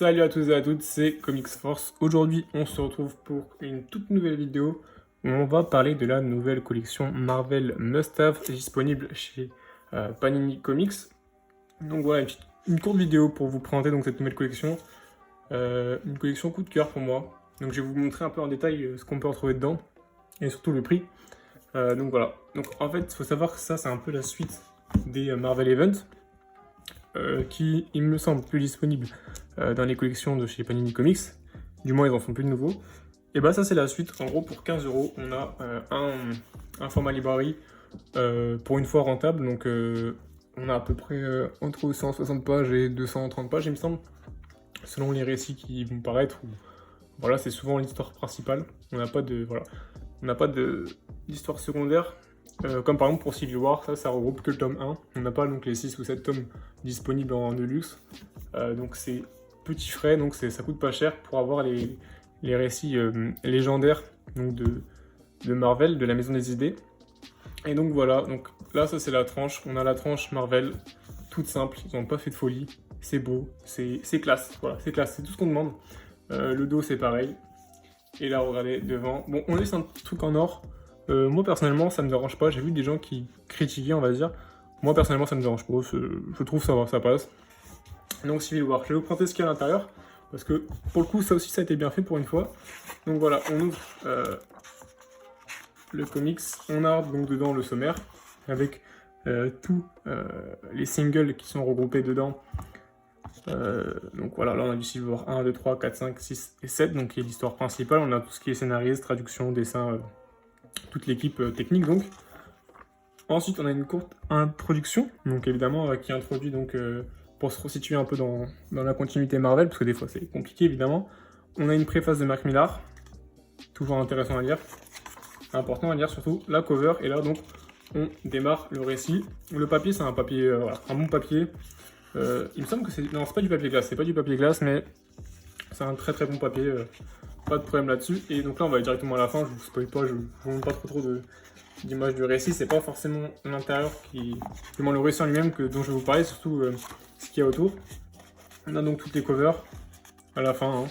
Salut à tous et à toutes, c'est Comics Force. Aujourd'hui, on se retrouve pour une toute nouvelle vidéo où on va parler de la nouvelle collection Marvel Must Have disponible chez Panini Comics. Donc voilà, une courte vidéo pour vous présenter donc cette nouvelle collection. Une collection coup de cœur pour moi. Donc je vais vous montrer un peu en détail ce qu'on peut retrouver dedans et surtout le prix. Donc voilà. Donc en fait, il faut savoir que ça, c'est un peu la suite des Marvel Events. Qui, il me semble, plus disponible dans les collections de chez Panini Comics. Du moins, ils en font plus de nouveaux. Et bah, ça, c'est la suite. En gros, pour 15 €, on a un format librairie pour une fois rentable. Donc, on a à peu près entre 160 pages et 230 pages, il me semble, selon les récits qui vont paraître. Voilà, c'est souvent l'histoire principale. On n'a pas de voilà, on n'a pas d'histoire secondaire. Comme par exemple pour Civil War, ça regroupe que le tome 1. On n'a pas donc les 6 ou 7 tomes disponibles en deluxe. Donc c'est petit frais, donc ça coûte pas cher pour avoir les récits légendaires donc de Marvel, de la Maison des Idées. Et donc voilà, donc là ça c'est la tranche. On a la tranche Marvel, toute simple, ils n'ont pas fait de folie. C'est beau, c'est classe, voilà, c'est classe, c'est tout ce qu'on demande. Le dos c'est pareil. Et là regardez devant, bon on laisse un petit truc en or. Moi personnellement ça me dérange pas, j'ai vu des gens qui critiquaient on va dire. Moi personnellement ça me dérange pas, je trouve ça va, ça passe. Donc Civil War, je vais vous présenter ce qu'il y a à l'intérieur, parce que pour le coup ça aussi ça a été bien fait pour une fois. Donc voilà, on ouvre le comics, on a donc dedans le sommaire, avec tous les singles qui sont regroupés dedans. Donc voilà, là on a du Civil War 1, 2, 3, 4, 5, 6 et 7, donc qui est l'histoire principale. On a tout ce qui est scénariste, traduction, dessin, toute l'équipe technique donc. Ensuite on a une courte introduction, donc évidemment qui introduit donc pour se resituer un peu dans la continuité Marvel, parce que des fois c'est compliqué évidemment. On a une préface de Mark Millar, toujours intéressant à lire, important à lire surtout, la cover, et là donc on démarre le récit. Le papier c'est un papier, voilà, un bon papier. Il me semble que c'est... Non, c'est pas du papier glace, c'est pas du papier glace, mais c'est un très très bon papier, pas de problème là-dessus. Et donc là on va aller directement à la fin, je vous spoil pas, je vous montre pas trop d'images du récit, c'est pas forcément l'intérieur qui... Du moins le récit en lui-même dont je vais vous parler, surtout ce qu'il y a autour. On a donc toutes les covers, à la fin, hein,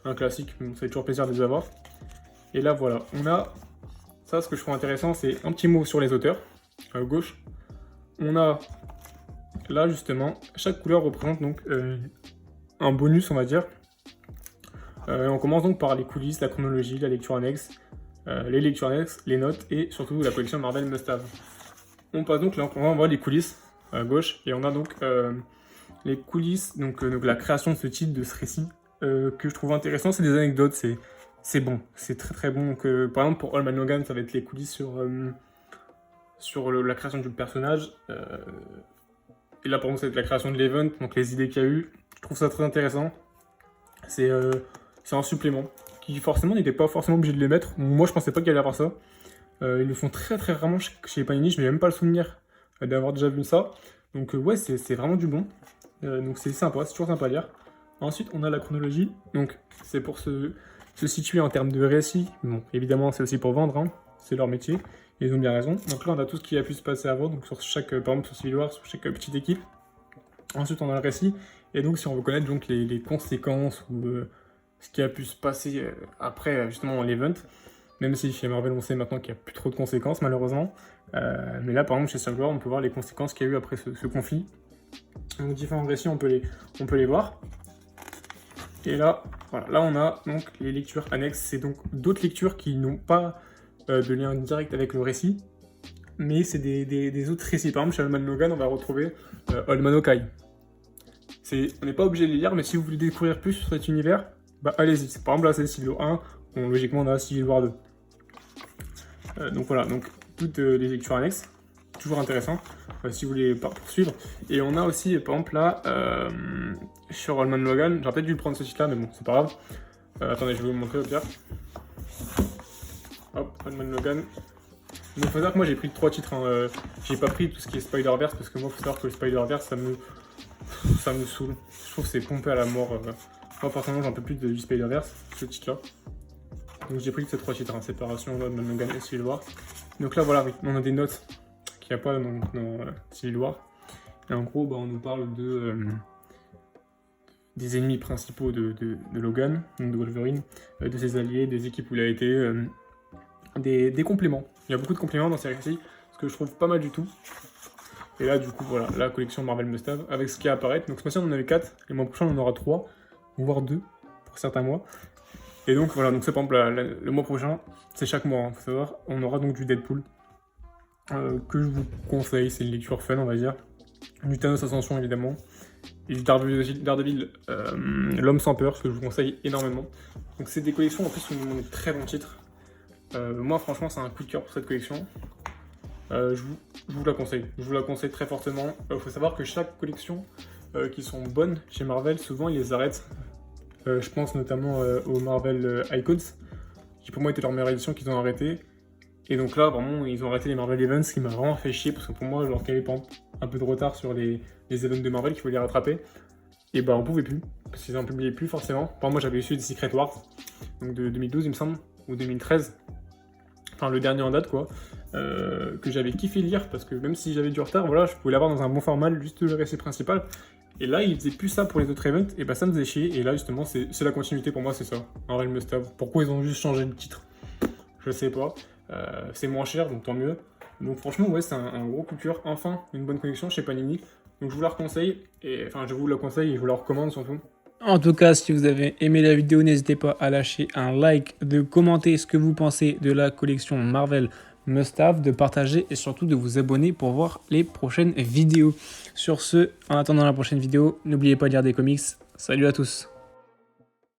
un classique, ça fait toujours plaisir de les avoir. Et là voilà, on a... Ça, ce que je trouve intéressant, c'est un petit mot sur les auteurs, à gauche. On a... Là justement, chaque couleur représente donc un bonus on va dire. On commence donc par les coulisses, la chronologie, la lecture annexe, les lectures annexes, les notes et surtout la collection Marvel Must Have. On passe donc là, on voit les coulisses à gauche et on a donc les coulisses, donc la création de ce titre, de ce récit que je trouve intéressant, c'est des anecdotes, c'est bon, c'est très très bon. Donc, par exemple pour Old Man Logan, ça va être les coulisses sur la création du personnage. Et là, par exemple, c'est la création de l'event, donc les idées qu'il y a eu. Je trouve ça très intéressant. C'est un supplément qui, forcément, n'était pas forcément obligé de les mettre. Moi, je pensais pas qu'il allait avoir ça. Ils le font très très rarement chez Panini. Je n'ai même pas le souvenir d'avoir déjà vu ça. Donc, ouais, c'est vraiment du bon. Donc, c'est sympa, c'est toujours sympa à lire. Ensuite, on a la chronologie. Donc, c'est pour se situer en termes de récit. Bon, évidemment, c'est aussi pour vendre. Hein. C'est leur métier. Ils ont bien raison. Donc là, on a tout ce qui a pu se passer avant, donc sur chaque, par exemple sur Civil War, sur chaque petite équipe. Ensuite, on a le récit. Et donc, si on veut connaître donc, les conséquences ou ce qui a pu se passer après, justement, dans l'event, même si chez Marvel, on sait maintenant qu'il n'y a plus trop de conséquences, malheureusement. Mais là, par exemple, chez Civil War, on peut voir les conséquences qu'il y a eu après ce conflit. Donc, différents récits, on peut les voir. Et là, voilà, là, on a donc les lectures annexes. C'est donc d'autres lectures qui n'ont pas de lien direct avec le récit, mais c'est des autres récits. Par exemple, chez Old Man Logan, on va retrouver Old Man Hawkeye. On n'est pas obligé de les lire, mais si vous voulez découvrir plus sur cet univers, bah allez-y. Par exemple, là, c'est Civil War 1, bon, logiquement, on a Civil War 2. Donc voilà, donc toutes les lectures annexes, toujours intéressant, si vous voulez poursuivre. Et on a aussi, par exemple, là, sur Old Man Logan, j'aurais peut-être dû prendre ce titre-là, mais bon, c'est pas grave. Attendez, je vais vous montrer au pire. Hop, Old Man Logan. Donc faut savoir que moi j'ai pris 3 titres, hein. J'ai pas pris tout ce qui est Spider-Verse parce que moi faut savoir que le Spider-Verse ça me saoule. Je trouve que c'est pompé à la mort. Moi forcément j'en peux plus du Spider-Verse, ce titre là. Donc j'ai pris que ces 3 titres, hein. Séparation, Old Man Logan et Civil War. Donc là voilà, on a des notes qu'il n'y a pas dans Civil War. Et en gros bah, on nous parle des ennemis principaux de Logan, donc de Wolverine, de ses alliés, des équipes où il a été, des compléments. Il y a beaucoup de compléments dans ces récits, ce que je trouve pas mal du tout. Et là, du coup, voilà, la collection Marvel Must-Have, avec ce qui apparaît. Donc ce mois-ci, on en avait 4, et le mois prochain, on en aura 3, voire 2, pour certains mois. Et donc voilà, donc c'est par exemple le mois prochain, c'est chaque mois, hein, faut savoir, on aura donc du Deadpool, que je vous conseille, c'est une lecture fun, on va dire. Du Thanos Ascension, évidemment. Et du Daredevil, L'Homme sans peur, ce que je vous conseille énormément. Donc c'est des collections, en plus, qui ont des très bons titres. Moi, franchement, c'est un coup de cœur pour cette collection. Je vous la conseille. Je vous la conseille très fortement. Il faut savoir que chaque collection qui sont bonnes chez Marvel, souvent, ils les arrêtent. Je pense notamment aux Marvel Icons, qui pour moi était leur meilleure édition qu'ils ont arrêté. Et donc là, vraiment, ils ont arrêté les Marvel Events, ce qui m'a vraiment fait chier, parce que pour moi, je leur calais un peu de retard sur les events de Marvel qu'il fallait les rattraper. Et bah, on pouvait plus, parce qu'ils en publiaient plus forcément. Par moi, j'avais su des Secret Wars, donc de 2012, il me semble, ou 2013. Enfin, le dernier en date, quoi. Que j'avais kiffé lire, parce que même si j'avais du retard, voilà, je pouvais l'avoir dans un bon format, juste le récit principal. Et là, ils faisaient plus ça pour les autres events, et bah ça me faisait chier. Et là, justement, c'est la continuité pour moi, c'est ça. Marvel Must-Have. Pourquoi ils ont juste changé le titre? Je sais pas. C'est moins cher, donc tant mieux. Donc franchement, ouais, c'est un gros coup de cœur. Enfin, une bonne collection chez Panini. Donc je vous la conseille, je vous la conseille et je vous la recommande surtout. En tout cas, si vous avez aimé la vidéo, n'hésitez pas à lâcher un like, de commenter ce que vous pensez de la collection Marvel Must-Have, de partager et surtout de vous abonner pour voir les prochaines vidéos. Sur ce, en attendant la prochaine vidéo, n'oubliez pas de lire des comics. Salut à tous!